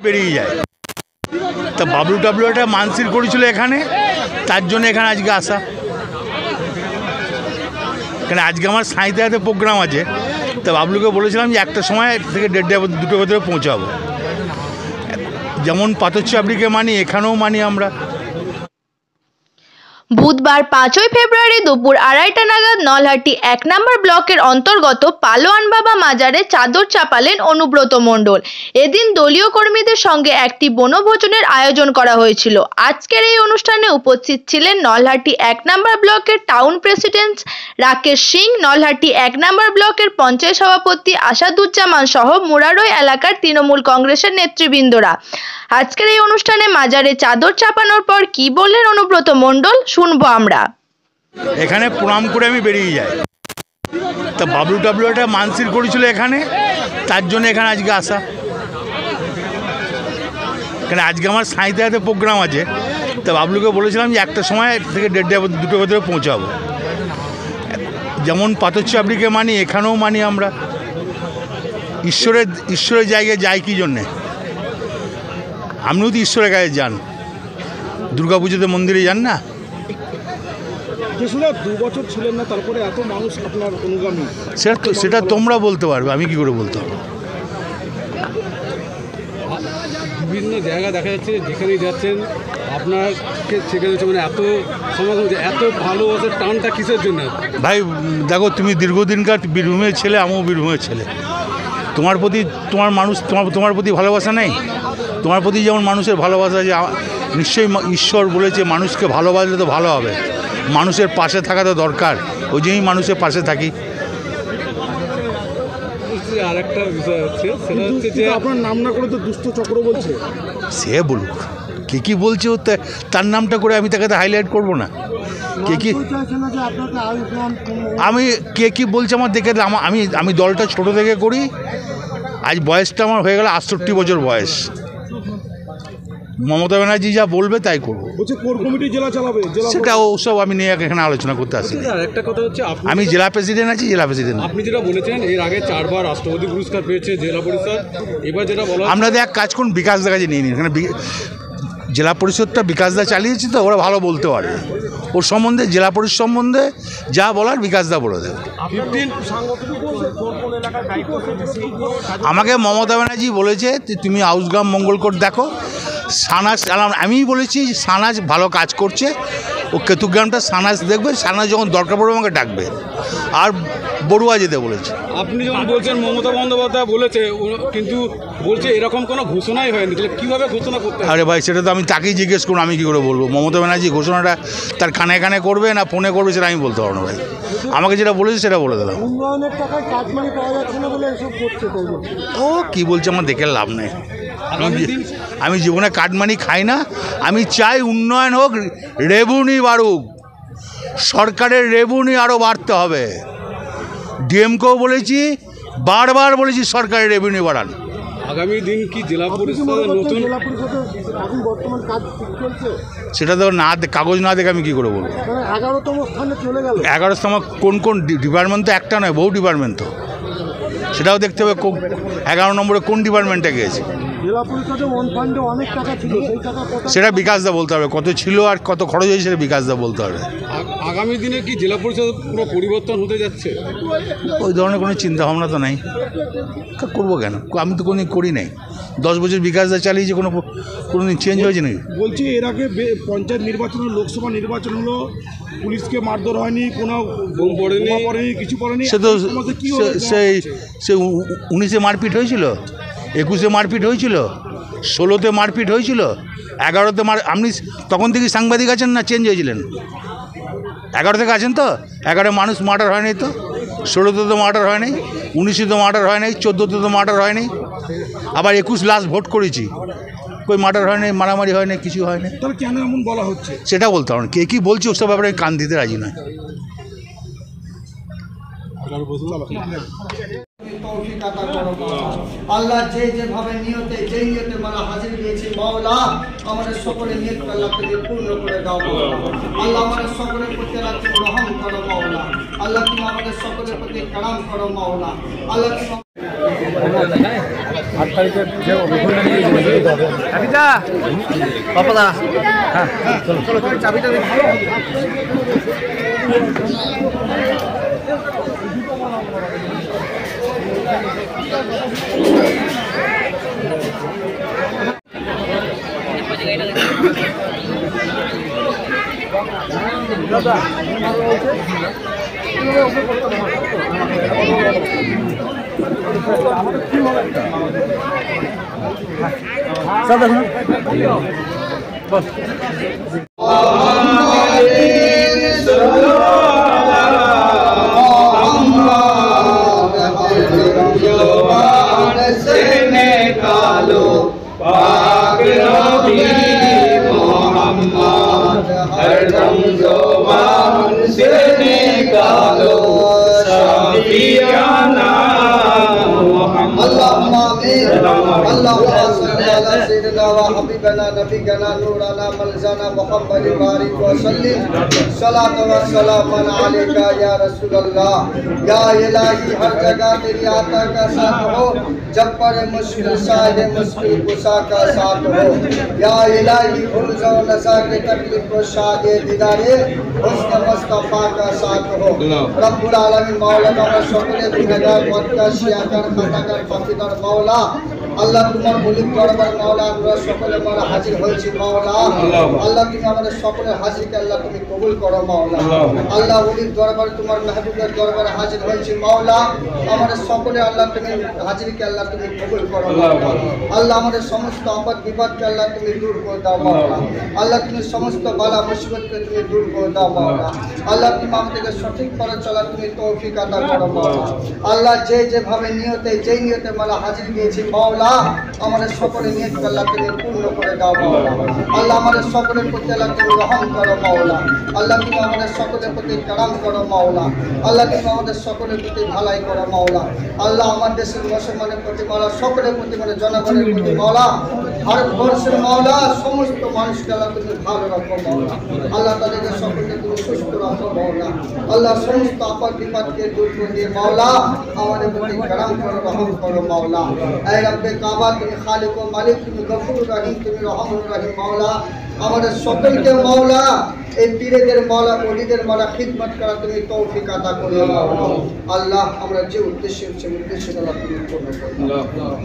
বেরিয়ে যায়। তা বাবলু টাবলু একটা মানসিক করেছিল এখানে, তার জন্য এখানে আজকে আসা। এখানে আজকে আমার সাঁইতে প্রোগ্রাম আছে, তা বাবলুকে বলেছিলাম যে একটা সময় থেকে 1:30 2টোর ভেতরে পৌঁছাবো। যেমন পাথরচাপড়িকে মানি, এখানেও মানি আমরা। বুধবার 5ই ফেব্রুয়ারি দুপুর 2:30টা নাগাদ নলহাটি 1 নম্বর ব্লকের অন্তর্গত পালোয়ান বাবা মাজারে চাদর চাপালেন অনুব্রত মণ্ডল। এদিন দলীয় কর্মীদের সঙ্গে একটি বনভোজনের আয়োজন করা হয়েছিল। আজকের এই অনুষ্ঠানে উপস্থিত ছিলেন নলহাটি 1 নম্বর ব্লকের টাউন প্রেসিডেন্ট রাকেশ সিং, নলহাটি 1 নম্বর ব্লকের পঞ্চায়েত সভাপতি আসাদুজ্জামান সহ মুরারই এলাকার তৃণমূল কংগ্রেসের নেতৃবৃন্দরা। আজকের এই অনুষ্ঠানে মাজারে চাদর চাপানোর পর কি বললেন অনুব্রত মণ্ডল শুনবো আমরা। এখানে প্রণাম করে আমি বেরিয়ে যাই। তা বাবলু টাবলু একটা মানসিক করেছিল এখানে, তার জন্য এখানে আজকে আসা। এখানে আজকে আমার সাঁইতে প্রোগ্রাম আছে, তা বাবলুকে বলেছিলাম যে একটা সময় থেকে 1:30 2টোর ভেতরে পৌঁছাবো। যেমন পাথরচাপড়িকে মানি, এখানেও মানি আমরা। ঈশ্বরের জায়গায় যাই কি জন্যে? আপনিও তো ঈশ্বরের কাছে যান, দুর্গাপুজোতে মন্দিরে যান না? 2 বছর ছিলেন না, তারপরে এত মানুষ আপনার অনুগামী, সেটা তোমরা বলতে পারবে, আমি কি করে বলতে পারবো? বিভিন্ন জায়গা দেখা যাচ্ছে যেখানেই যাচ্ছেন আপনাকে সেখানে মানে এত সমাগম, এত ভালোবাসার টানটা কিসের জন্য? ভাই দেখো, তুমি দীর্ঘদিনকার বীরভূমের ছেলে, আমিও বীরভূমের ছেলে। তোমার প্রতি তোমার প্রতি ভালোবাসা নেই? তোমার প্রতি যেমন মানুষের ভালোবাসা আছে, নিশ্চয়ই ঈশ্বর বলেছে মানুষকে ভালোবাসলে তো ভালো হবে, মানুষের পাশে থাকা তো দরকার, ওই জন্যই মানুষের পাশে থাকি। আর একটা বিষয় হচ্ছে, সেটা হচ্ছে যে আপনার নাম না করে তো দুষ্ট চক্র বলছে। সে বলুক, কে কি বলছে, ও তার নামটা করে আমি তাকে হাইলাইট করবো না। কে কি আমি কে কি বলছে আমার দেখে, আমি দলটা ছোট থেকে করি। আজ বয়সটা আমার হয়ে গেল 68 বছর বয়স। মমতা ব্যানার্জি যা বলবে তাই করবো। সেটা ওসব আমি নিয়ে এখানে আলোচনা করতে আসি। একটা কথা হচ্ছে, আমি জেলা প্রেসিডেন্ট আছি, জেলা প্রেসিডেন্ট। আপনি যেটা বলেছেন এর আগে 4 বার রাষ্ট্রপতি পুরস্কার পেয়েছে জেলা পরিষদ, এবার যেটা বলা আমরা এক কাজ করুন, বিকাশ দা কাছে নিয়ে নিন। এখানে জেলা পরিষদটা বিকাশ দা চালিয়েছি, তো ওরা ভালো বলতে পারে। ওর সম্বন্ধে, জেলা পরিষদ সম্বন্ধে যা বলার বিকাশ দা বলে দেবে। আমাকে মমতা ব্যানার্জি বলেছে তুমি আউসগ্রাম মঙ্গলকোট দেখো, সানাস, আমিই বলেছি সানাস ভালো কাজ করছে, ও কেতুগ্রামটা সানাস দেখবে, সানাস যখন দরকার পড়বে আমাকে ডাকবে। আর বড়ুয়া যেতে বলেছে। আপনি যখন বলছেন মমতা বন্দ্যোপাধ্যায় বলেছে, কিন্তু বলছে এরকম কোনো ঘোষণাই হয়নি, তাহলে কীভাবে ঘোষণা করতে? আরে ভাই, সেটা তো আমি তাকেই জিজ্ঞেস করুন, আমি কী করে বলবো? মমতা ব্যানার্জি ঘোষণাটা তার কানে কানে করবে না ফোনে করবে, সেটা আমি বলতে পারবো না ভাই। আমাকে যেটা বলেছে সেটা বলে দিলাম। উন্নয়নের টাকায় কাটমানি পাওয়া যাচ্ছে না বলে এসব করছে। ও কী বলছে আমার দেখে লাভ নেই। আমি জীবনে কাটমানি খাই না। আমি চাই উন্নয়ন হোক, রেভিনিউ বাড়ুক, সরকারের রেভিনিউ আরও বাড়তে হবে। ডিএমকেও বলেছি, বারবার বলেছি সরকারের রেভিনিউ বাড়ান। আগামী দিন কি জেলা পরিষদের নতুন বর্তমান কাজ চলছে? সেটা তো না, কাগজ না দেখে আমি কী করে বলবো? 11তম স্থানে চলে গেল। 11তম কোন ডিপার্টমেন্ট? তো একটা নয়, বহু ডিপার্টমেন্ট তো, সেটাও দেখতে হবে 11 নম্বরে কোন ডিপার্টমেন্টে গিয়েছে। জেলা পরিষদে ওয়ান ফান্ডে অনেক টাকা ছিল, সেই টাকা সেটা বিকাশ দা বলতে হবে, কত ছিল আর কত খরচ হয়েছে সেটা বিকাশ দা বলতে হবে। আগামী দিনে কি জেলা পরিষদ পুরো পরিবর্তন হতে যাচ্ছে? ওই ধরনের কোনো চিন্তা ভাবনা তো নাই। করবো কেন? আমি তো কোনোদিন করি নাই। 10 বছর বিকাশ দা চালিয়েছে, কোনোদিন চেঞ্জ হয়েছে নাকি? বলছি এর আগে পঞ্চায়েত নির্বাচন, লোকসভা নির্বাচন হলো, পুলিশকে মারধর হয়নি, কোনো বোম পড়েনি, কিছু পড়েনি। সে তো সেই 19-এ মারপিট হয়েছিল, 21-এ মারপিট হয়েছিল, 16-তে মারপিট হয়েছিল, 11-তে আপনি তখন থেকে সাংবাদিক আছেন না চেঞ্জ হয়েছিলেন? 11 থেকে আছেন তো? 11 মানুষ মার্ডার হয়নি তো, 16তে তো মার্ডার হয়নি, 19-এ তো মার্ডার হয়নি, 14তে তো মার্ডার হয়নি, আবার 21 লাস্ট ভোট করেছি, কই মার্ডার হয়নি, মারামারি হয়নি, কিছু হয়নি। তাহলে কেন এমন বলা হচ্ছে সেটা বলতে হবে। কে কী বলছে ওসব ব্যাপারে কান দিতে রাজি নয়। আল্লাহ যেভাবে নিয়তে যেই নিয়তে মারা হাজির দিয়েছি মাওলা, আমাদের সকলের নিয়ত আল্লাহকে পূর্ণ করে দাও মাওলা। আল্লাহ আমাদের সকলের প্রতি রাখতে রহম করো মাওলা। আল্লাহ তুমি আমাদের সকলের প্রতি কারাম করো মাওলা। আল্লাহ 8 তারিখের যে অভিযানটা নিয়ে চাবিটা सब देखो बस से निकालो पाक नबी मोहम्मद हरदम ज़ुबान से निकालो शफीआना मोहम्मद अल्लाहुम्मा आमीन अल्लाहुम्मा सल्ली अला सय्यिदिना व हबीबना नबीना नूराना मलजाना मुहम्मद बारिक व सल्लिम सलात व सलाम अलैका या रसूल अल्लाह या इलाही हर जगह तेरी आता का साथ हो जब पर मुश्किल साहे मुश्किल कुशा का साथ हो या इलाही गुलज़ो नज़ा के तकलीफ को शादे दीदारे हुस्न मुस्तफा का साथ हो रब्बुल आलमीन मौला का शुक्र गुनहगार मुतकाशियाकर खताकर फकीर मौला আল্লাহ তোমার মুলিক দরবার মাওলা আমরা সকলে মারা হাজির হয়েছি মাওলা আল্লাহ তুমি আমাদের সকলের হাজিরকে আল্লাহ তুমি কবুল করো মাওলা আল্লাহ মুলিক দরবার তোমার মাহবুবের দরবারে হাজির হয়েছি মাওলা আমাদের সকলে আল্লাহ তুমি হাজিরকে আল্লাহ তুমি কবুল করো মাওলা আল্লাহ আমাদের সমস্ত আপদ বিপদকে আল্লাহ তুমি দূর করে দাও মাওলা আল্লাহ তুমি সমস্ত বালা মুসিবতকে তুমি দূর করে দাও মাওলা আল্লাহ তুমি আমাদেরকে সঠিক পথে চলার তুমি তৌফিক আতা করো মাওলা আল্লাহ যেভাবে যেই নিয়তে মালা হাজির দিয়েছি মাওলা আমাদের সকলের নিয়তকে আল্লাহ তুমি পূর্ণ করে দাও মাওলা আল্লাহ আমাদের সকলের প্রতি আল্লাহ তুমি রহম করো মাওলা আল্লাহ তুমি আমাদের সকলের প্রতি করম করো মাওলা আল্লাহ তুমি আমাদের সকলের প্রতি ভালাই করো মাওলা আল্লাহ আমাদের দেশের মুসলমানের প্রতি মাওলা সকলের প্রতি মানে জনগণের প্রতি মাওলা ভারতবর্ষের মাওলা সমস্ত মানুষকে আল্লাহ তুমি ভালো রাখো মাওলা আল্লাহ তাদেরকে সকলকে তুমি সুস্থ রাখো মাওলা আল্লাহ সমস্ত আপদ বিপদকে দূর করে দিয়ে মাওলা আমাদের প্রতি করম করো রহম করো মাওলা এই রব্বে কাবা তুমি খালিক ও মালিক তুমি গফুর রহিম তুমি রহমান রহিম মাওলা আমাদের সকলকে মাওলা এই পীরদের মাওলা ওলিদের মাওলা খিদমত করা তুমি তৌফিক আতা করো মাওলা আল্লাহ আমরা যে উদ্দেশ্যে আল্লাহ তুমি পূর্ণ করো।